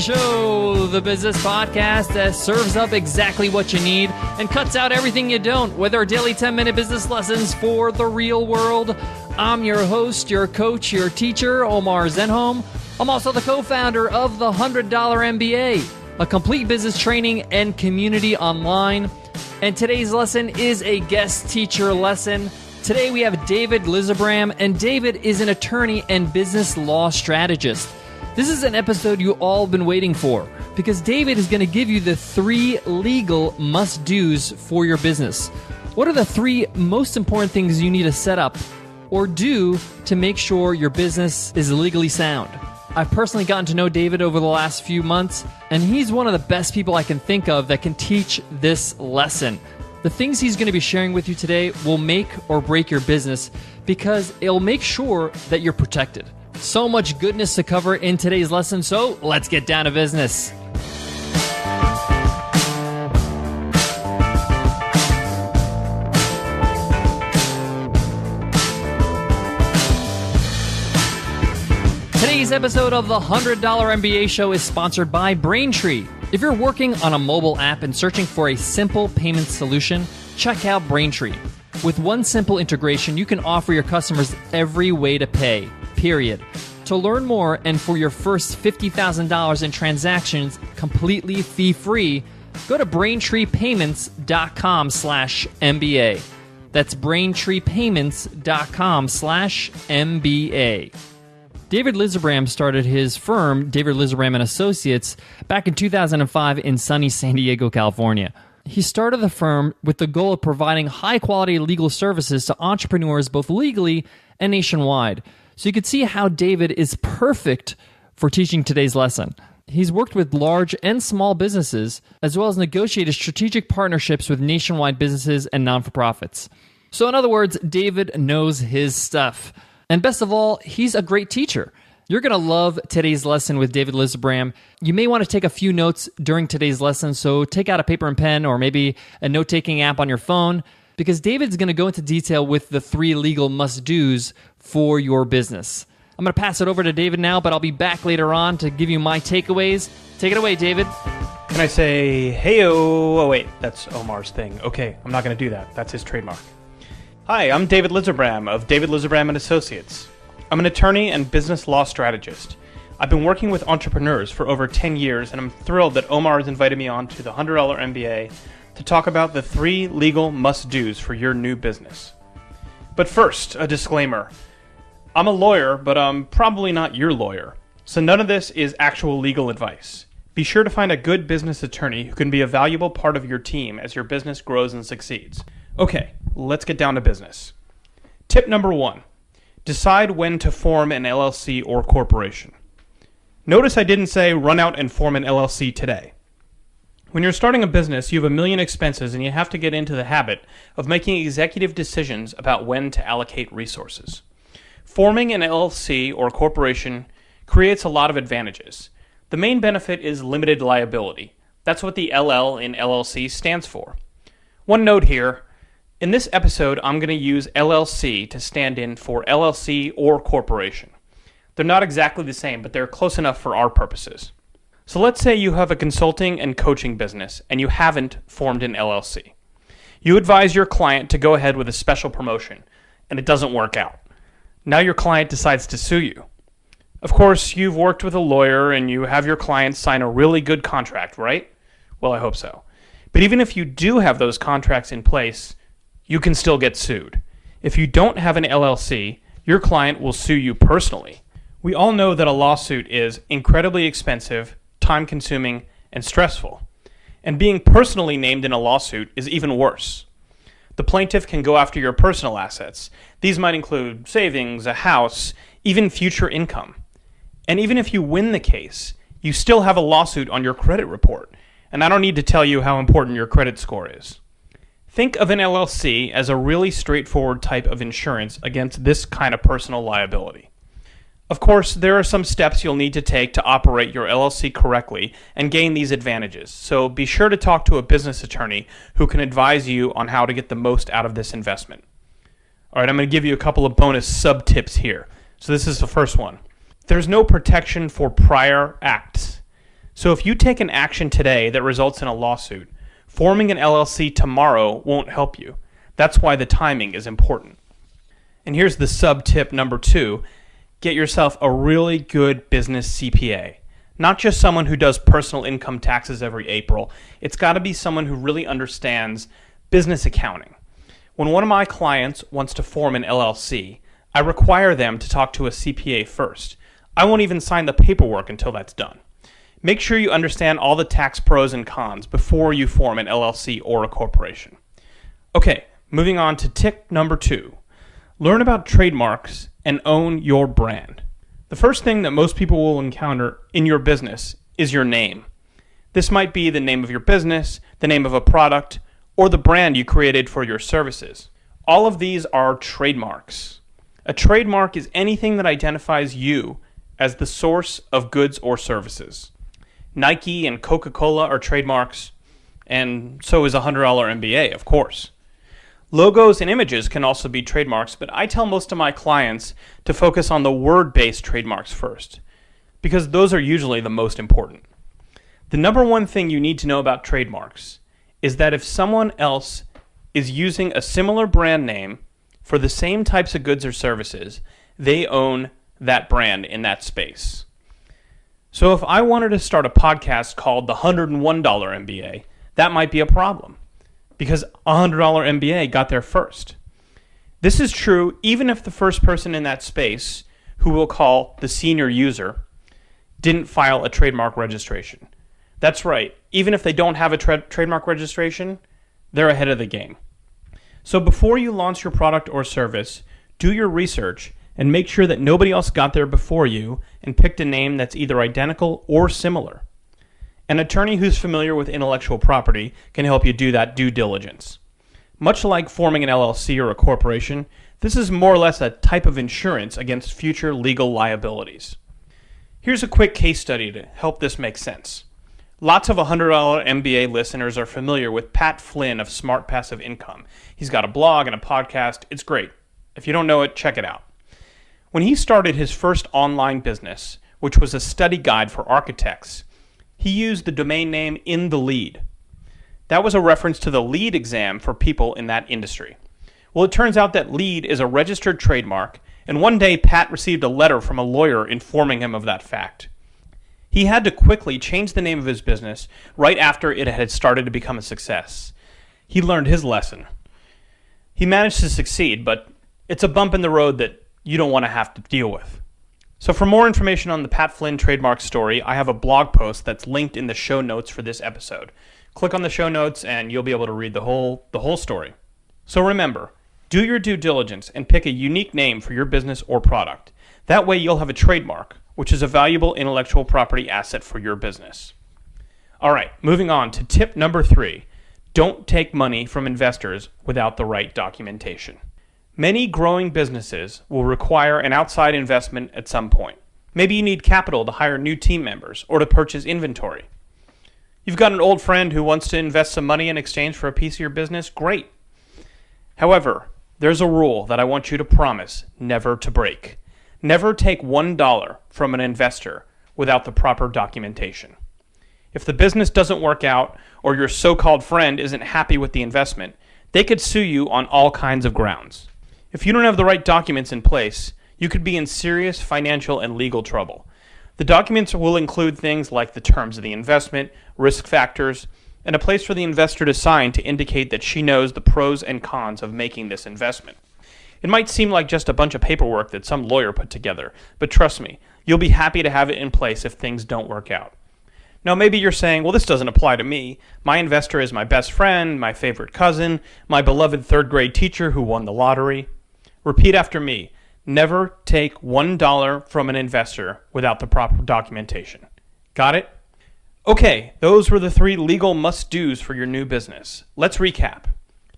Show, the business podcast that serves up exactly what you need and cuts out everything you don't, with our daily 10-minute business lessons for the real world. I'm your host, your coach, your teacher, Omar Zenhom. I'm also the co-founder of the $100 MBA, a complete business training and community online. And today's lesson is a guest teacher lesson. Today we have David Lizerbram, and David is an attorney and business law strategist. This is an episode you all been waiting for, because David is going to give you the 3 legal must-dos for your business. What are the 3 most important things you need to set up or do to make sure your business is legally sound? I've personally gotten to know David over the last few months, and he's one of the best people I can think of that can teach this lesson. The things he's going to be sharing with you today will make or break your business, because it'll make sure that you're protected. So much goodness to cover in today's lesson, so let's get down to business. Today's episode of the $100 MBA Show is sponsored by Braintree. If you're working on a mobile app and searching for a simple payment solution, check out Braintree. With one simple integration, you can offer your customers every way to pay, period. To learn more and for your first $50,000 in transactions completely fee-free, go to BraintreePayments.com/MBA. That's BraintreePayments.com/MBA. David Lizerbram started his firm, David Lizerbram Associates, back in 2005 in sunny San Diego, California. He started the firm with the goal of providing high-quality legal services to entrepreneurs both legally and nationwide. So you can see how David is perfect for teaching today's lesson. He's worked with large and small businesses, as well as negotiated strategic partnerships with nationwide businesses and non-for-profits. So in other words, David knows his stuff. And best of all, he's a great teacher. You're going to love today's lesson with David Lizerbram. You may want to take a few notes during today's lesson, so take out a paper and pen or maybe a note-taking app on your phone, because David's going to go into detail with the 3 legal must-dos for your business. I'm going to pass it over to David now, but I'll be back later on to give you my takeaways. Take it away, David. Can I say, hey-o? Oh, wait, that's Omar's thing. Okay, I'm not going to do that. That's his trademark. Hi, I'm David Lizerbram of David Lizerbram Associates. I'm an attorney and business law strategist. I've been working with entrepreneurs for over 10 years, and I'm thrilled that Omar has invited me on to the $100 MBA to talk about the 3 legal must-dos for your new business. But first, a disclaimer. I'm a lawyer, but I'm probably not your lawyer, so none of this is actual legal advice. Be sure to find a good business attorney who can be a valuable part of your team as your business grows and succeeds. Okay, let's get down to business. Tip number 1. Decide when to form an LLC or corporation. Notice I didn't say run out and form an LLC today. When you're starting a business, you have a million expenses and you have to get into the habit of making executive decisions about when to allocate resources. Forming an LLC or corporation creates a lot of advantages. The main benefit is limited liability. That's what the LL in LLC stands for. One note here, in this episode I'm going to use LLC to stand in for LLC or corporation. They're not exactly the same, but they're close enough for our purposes. So let's say you have a consulting and coaching business and you haven't formed an LLC. You advise your client to go ahead with a special promotion and it doesn't work out. Now your client decides to sue you. Of course, you've worked with a lawyer and you have your client sign a really good contract, right? Well, I hope so. But even if you do have those contracts in place, you can still get sued. If you don't have an LLC, your client will sue you personally. We all know that a lawsuit is incredibly expensive, time-consuming, and stressful. And being personally named in a lawsuit is even worse. The plaintiff can go after your personal assets. These might include savings, a house, even future income. And even if you win the case, you still have a lawsuit on your credit report. And I don't need to tell you how important your credit score is. Think of an LLC as a really straightforward type of insurance against this kind of personal liability. Of course, there are some steps you'll need to take to operate your LLC correctly and gain these advantages, so be sure to talk to a business attorney who can advise you on how to get the most out of this investment. All right, I'm going to give you a couple of bonus sub-tips here. So this is the first one. There's no protection for prior acts. So if you take an action today that results in a lawsuit, forming an LLC tomorrow won't help you. That's why the timing is important. And here's the sub-tip number 2. Get yourself a really good business CPA. Not just someone who does personal income taxes every April. It's got to be someone who really understands business accounting. When one of my clients wants to form an LLC, I require them to talk to a CPA first. I won't even sign the paperwork until that's done. Make sure you understand all the tax pros and cons before you form an LLC or a corporation. Okay, moving on to tip number 2. Learn about trademarks and own your brand. The first thing that most people will encounter in your business is your name. This might be the name of your business, the name of a product, or the brand you created for your services. All of these are trademarks. A trademark is anything that identifies you as the source of goods or services. Nike and Coca-Cola are trademarks, and so is a $100 MBA, of course. Logos and images can also be trademarks, but I tell most of my clients to focus on the word-based trademarks first, because those are usually the most important. The number one thing you need to know about trademarks is that if someone else is using a similar brand name for the same types of goods or services, they own that brand in that space. So if I wanted to start a podcast called the $101 MBA, that might be a problem because a $100 MBA got there first. This is true even if the first person in that space, who we'll call the senior user, didn't file a trademark registration. That's right, even if they don't have a trademark registration, they're ahead of the game. So before you launch your product or service, do your research and make sure that nobody else got there before you and picked a name that's either identical or similar. An attorney who's familiar with intellectual property can help you do that due diligence. Much like forming an LLC or a corporation, this is more or less a type of insurance against future legal liabilities. Here's a quick case study to help this make sense. Lots of $100 MBA listeners are familiar with Pat Flynn of Smart Passive Income. He's got a blog and a podcast. It's great. If you don't know it, check it out. When he started his first online business, which was a study guide for architects, he used the domain name In the Lead. That was a reference to the LEED exam for people in that industry. Well, it turns out that LEED is a registered trademark, and one day Pat received a letter from a lawyer informing him of that fact. He had to quickly change the name of his business right after it had started to become a success. He learned his lesson. He managed to succeed, but it's a bump in the road that you don't want to have to deal with. So for more information on the Pat Flynn trademark story, I have a blog post that's linked in the show notes for this episode. Click on the show notes and you'll be able to read the whole story. So remember, do your due diligence and pick a unique name for your business or product. That way you'll have a trademark, which is a valuable intellectual property asset for your business. All right, moving on to tip number 3. Don't take money from investors without the right documentation. Many growing businesses will require an outside investment at some point. Maybe you need capital to hire new team members or to purchase inventory. You've got an old friend who wants to invest some money in exchange for a piece of your business. Great. However, there's a rule that I want you to promise never to break. Never take $1 from an investor without the proper documentation. If the business doesn't work out or your so-called friend isn't happy with the investment, they could sue you on all kinds of grounds. If you don't have the right documents in place, you could be in serious financial and legal trouble. The documents will include things like the terms of the investment, risk factors, and a place for the investor to sign to indicate that she knows the pros and cons of making this investment. It might seem like just a bunch of paperwork that some lawyer put together, but trust me, you'll be happy to have it in place if things don't work out. Now maybe you're saying, well, this doesn't apply to me. My investor is my best friend, my favorite cousin, my beloved third grade teacher who won the lottery. Repeat after me. Never take $1 from an investor without the proper documentation. Got it? Okay, those were the 3 legal must-dos for your new business. Let's recap.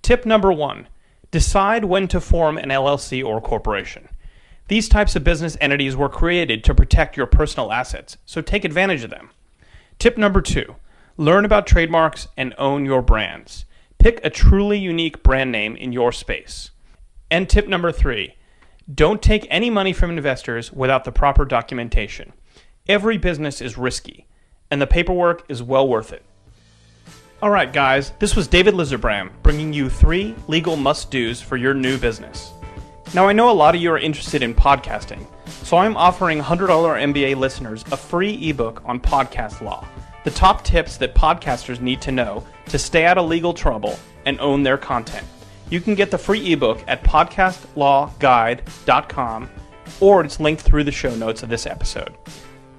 Tip number 1, decide when to form an LLC or corporation. These types of business entities were created to protect your personal assets, so take advantage of them. Tip number 2, learn about trademarks and own your brands. Pick a truly unique brand name in your space. And tip number 3, don't take any money from investors without the proper documentation. Every business is risky, and the paperwork is well worth it. Alright guys, this was David Lizerbram bringing you 3 legal must-dos for your new business. Now I know a lot of you are interested in podcasting, so I'm offering $100 MBA listeners a free ebook on podcast law, the top tips that podcasters need to know to stay out of legal trouble and own their content. You can get the free ebook at podcastlawguide.com, or it's linked through the show notes of this episode.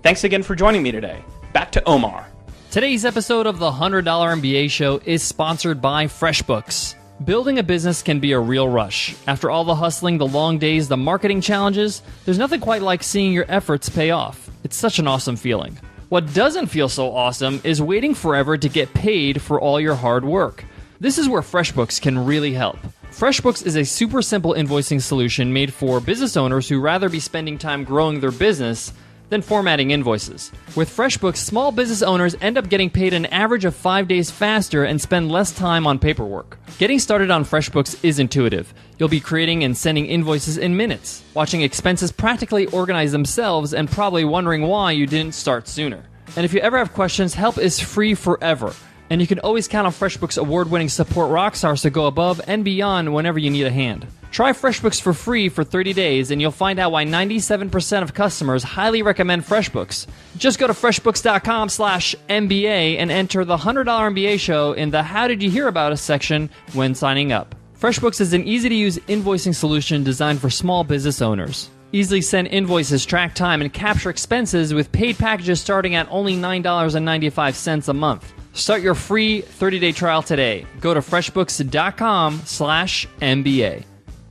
Thanks again for joining me today. Back to Omar. Today's episode of the $100 MBA Show is sponsored by FreshBooks. Building a business can be a real rush. After all the hustling, the long days, the marketing challenges, there's nothing quite like seeing your efforts pay off. It's such an awesome feeling. What doesn't feel so awesome is waiting forever to get paid for all your hard work. This is where FreshBooks can really help. FreshBooks is a super simple invoicing solution made for business owners who rather be spending time growing their business than formatting invoices. With FreshBooks, small business owners end up getting paid an average of 5 days faster and spend less time on paperwork. Getting started on FreshBooks is intuitive. You'll be creating and sending invoices in minutes, watching expenses practically organize themselves, and probably wondering why you didn't start sooner. And if you ever have questions, help is free forever. And you can always count on FreshBooks award-winning support rockstars to go above and beyond whenever you need a hand. Try FreshBooks for free for 30 days, and you'll find out why 97% of customers highly recommend FreshBooks. Just go to freshbooks.com/MBA and enter the $100 MBA Show in the How Did You Hear About Us section when signing up. FreshBooks is an easy-to-use invoicing solution designed for small business owners. Easily send invoices, track time, and capture expenses with paid packages starting at only $9.95 a month. Start your free 30-day trial today. Go to freshbooks.com/MBA.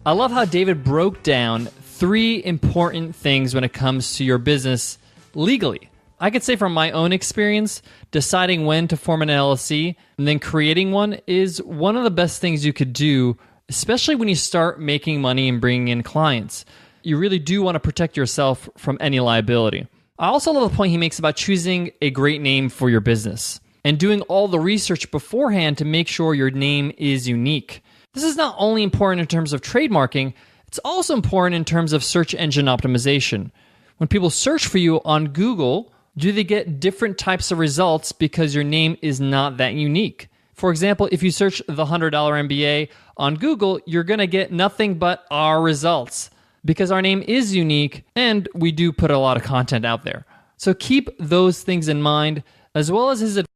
I love how David broke down 3 important things when it comes to your business legally. I could say from my own experience, deciding when to form an LLC and then creating one is one of the best things you could do, especially when you start making money and bringing in clients. You really do want to protect yourself from any liability. I also love the point he makes about choosing a great name for your business and doing all the research beforehand to make sure your name is unique. This is not only important in terms of trademarking, it's also important in terms of search engine optimization. When people search for you on Google, do they get different types of results because your name is not that unique? For example, if you search the $100 MBA on Google, you're going to get nothing but our results because our name is unique and we do put a lot of content out there. So keep those things in mind, as well as his advice